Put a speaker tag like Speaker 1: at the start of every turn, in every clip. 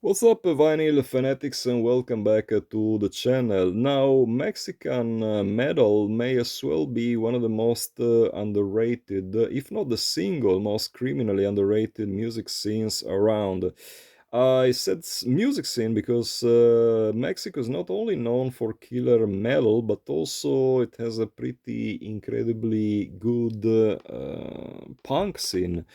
Speaker 1: What's up, vinyl fanatics, and welcome back to the channel. Now, Mexican metal may as well be one of the most underrated, if not the single most criminally underrated music scenes around. I said music scene because Mexico is not only known for killer metal, but also it has a pretty incredibly good punk scene.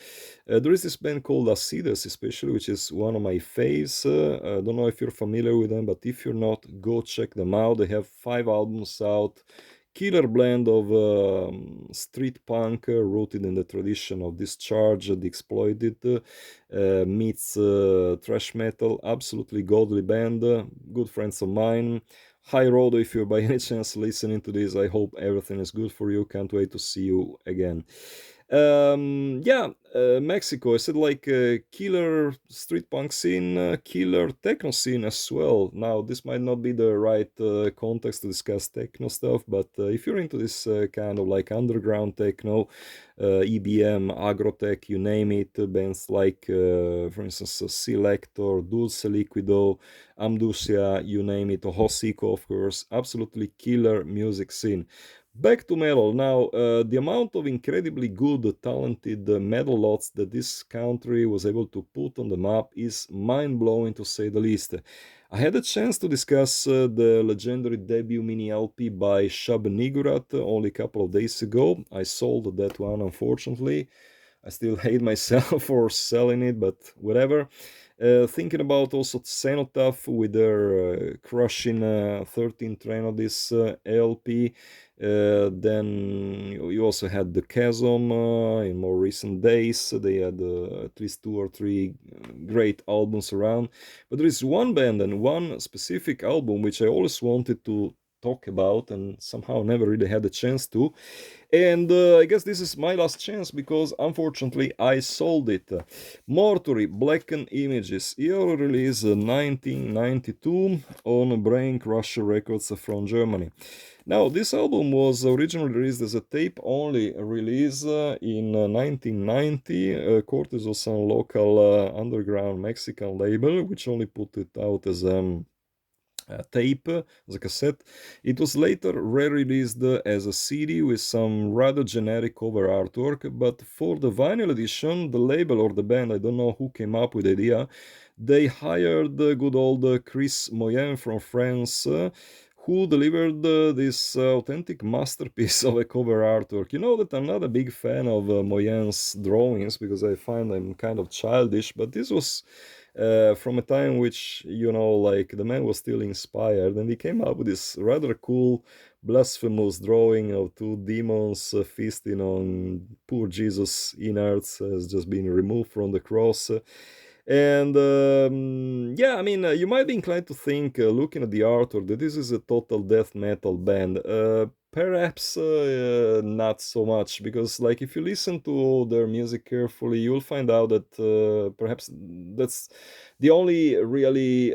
Speaker 1: There is this band called Acides, especially, which is one of my faves. I don't know if you're familiar with them, but if you're not, go check them out. They have 5 albums out. Killer blend of street punk rooted in the tradition of Discharge, The Exploited, meets thrash metal. Absolutely godly band. Good friends of mine. Hi Rodo, if you're by any chance listening to this, I hope everything is good for you. Can't wait to see you again. Mexico. I said like killer street punk scene, killer techno scene as well. Now, this might not be the right context to discuss techno stuff, but if you're into this kind of like underground techno, EBM, agrotech, you name it, bands like, for instance, Selector, Dulce Liquido, Amdusia, you name it, Hosico, of course, absolutely killer music scene. Back to metal now. The amount of incredibly good, talented metal lots that this country was able to put on the map is mind blowing to say the least. I had a chance to discuss the legendary debut mini LP by Shab Nigurat only a couple of days ago. I sold that one, unfortunately. I still hate myself for selling it, but whatever. Thinking about also Cenotaph with their crushing 13 train of this LP. Then you also had the Chasm in more recent days. They had at least two or three great albums around. But there is one band and one specific album which I always wanted to talk about and somehow never really had a chance to. And I guess this is my last chance because unfortunately I sold it. Mortuary, Blackened Images, year release 1992 on Brain Crusher Records from Germany. Now, this album was originally released as a tape only release in 1990, courtesy of some local underground Mexican label, which only put it out as tape, as a cassette. It was later re-released as a CD with some rather generic cover artwork, but for the vinyl edition, the label or the band, I don't know who came up with the idea, they hired the good old Chris Moyen from France, who delivered this authentic masterpiece of a cover artwork. You know that I'm not a big fan of Moyen's drawings because I find them kind of childish, but this was from a time which, like the man was still inspired, and he came up with this rather cool, blasphemous drawing of two demons feasting on poor Jesus' innards as just being removed from the cross. And yeah, I mean, you might be inclined to think, looking at the artwork, that this is a total death metal band. Perhaps not so much, because, like, if you listen to their music carefully, you'll find out that perhaps that's the only really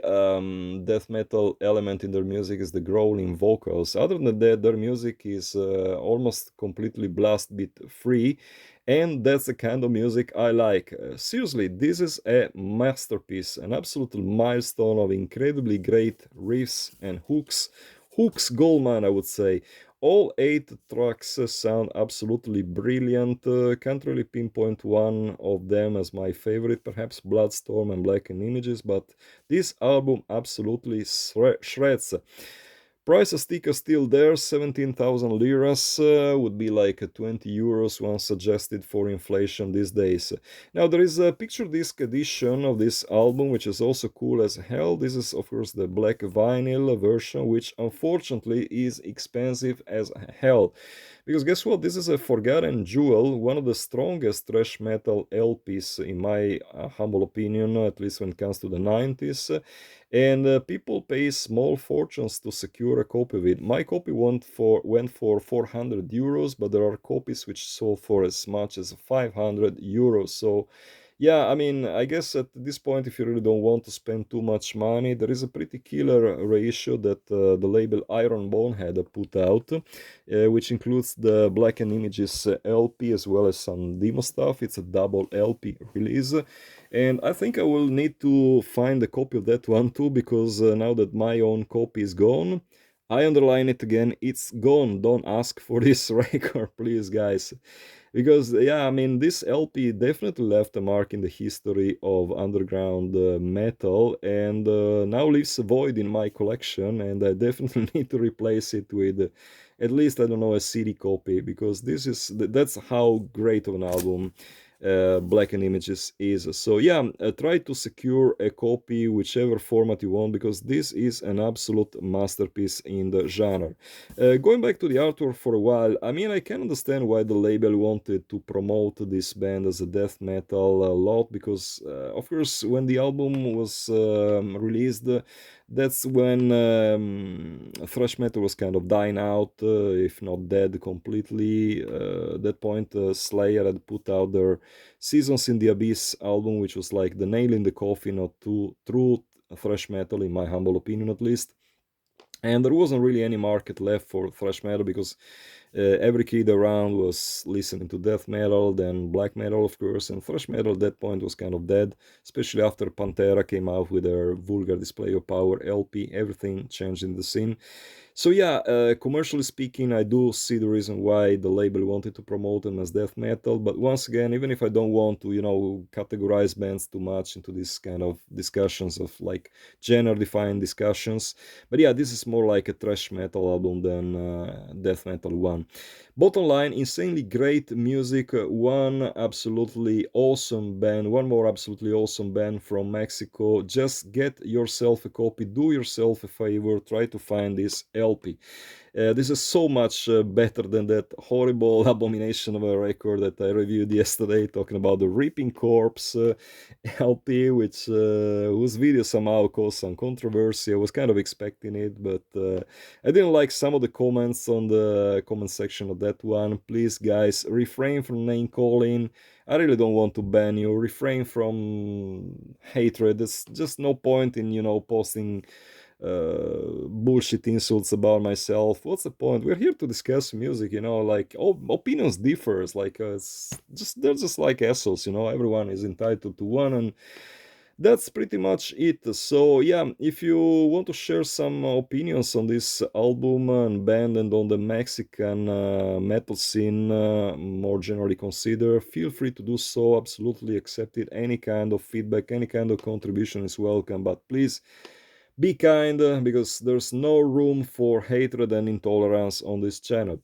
Speaker 1: death metal element in their music is the growling vocals. Other than that, their music is almost completely blast beat free, and that's the kind of music I like. Seriously, this is a masterpiece, an absolute milestone of incredibly great riffs and hooks. Hooks goldmine, I would say. All 8 tracks sound absolutely brilliant. Can't really pinpoint one of them as my favorite, perhaps Bloodstorm and Blackened Images, but this album absolutely shreds. Price of sticker still there, 17,000 liras, would be like 20 euros once suggested for inflation these days. Now there is a picture disc edition of this album, which is also cool as hell. This is of course the black vinyl version, which unfortunately is expensive as hell. Because guess what? This is a forgotten jewel, one of the strongest thrash metal LPs, in my humble opinion, at least when it comes to the 90s. And people pay small fortunes to secure a copy of it. My copy went for 400 euros, but there are copies which sold for as much as 500 euros. So Yeah, I mean, I guess at this point, if you really don't want to spend too much money, there is a pretty killer reissue that the label Iron Bone had put out, which includes the Blackened Images LP as well as some demo stuff. It's a double LP release, and I think I will need to find a copy of that one too, because now that my own copy is gone, I underline it again, it's gone. Don't ask for this record, please, guys. Because, yeah, I mean, this LP definitely left a mark in the history of underground metal, and now leaves a void in my collection, and I definitely need to replace it with at least, I don't know, a CD copy, because that's how great of an album Blackened Images is. So yeah, try to secure a copy, whichever format you want, because this is an absolute masterpiece in the genre. Going back to the artwork for a while, I mean, I can understand why the label wanted to promote this band as a death metal a lot, because, of course, when the album was released, that's when thrash metal was kind of dying out, if not dead completely. At that point, Slayer had put out their Seasons in the Abyss album, which was like the nail in the coffin of true thrash metal, in my humble opinion at least. And there wasn't really any market left for thrash metal, because every kid around was listening to death metal, then black metal, of course, and thrash metal at that point was kind of dead, especially after Pantera came out with their Vulgar Display of Power LP. Everything changed in the scene. So yeah, commercially speaking, I do see the reason why the label wanted to promote them as death metal. But once again, even if I don't want to, categorize bands too much into this kind of discussions of like genre-defined discussions, but yeah, this is more like a thrash metal album than death metal one. Bottom line, insanely great music. One more absolutely awesome band from Mexico. Just get yourself a copy, do yourself a favor, try to find this LP. This is so much better than that horrible abomination of a record that I reviewed yesterday, talking about the Reaping Corpse LP, whose video somehow caused some controversy. I was kind of expecting it, but I didn't like some of the comments on the comment section of that one. Please, guys, refrain from name calling. I really don't want to ban you. Refrain from hatred. There's just no point in, posting bullshit insults about myself. What's the point? We're here to discuss music, like opinions differs. Like it's just they're just like assholes, Everyone is entitled to one, and that's pretty much it. So yeah, if you want to share some opinions on this album and band and on the Mexican metal scene, more generally consider, feel free to do so. Absolutely accepted. Any kind of feedback, any kind of contribution is welcome, but please be kind, because there's no room for hatred and intolerance on this channel.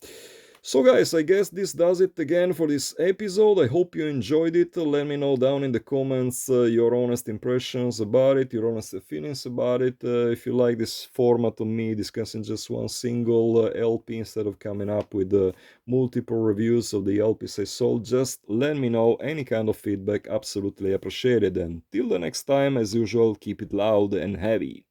Speaker 1: So guys, I guess this does it again for this episode. I hope you enjoyed it. Let me know down in the comments your honest impressions about it, your honest feelings about it. If you like this format of me discussing just one single LP instead of coming up with multiple reviews of the LPs I sold, just let me know. Any kind of feedback, absolutely appreciated. And till the next time, as usual, keep it loud and heavy.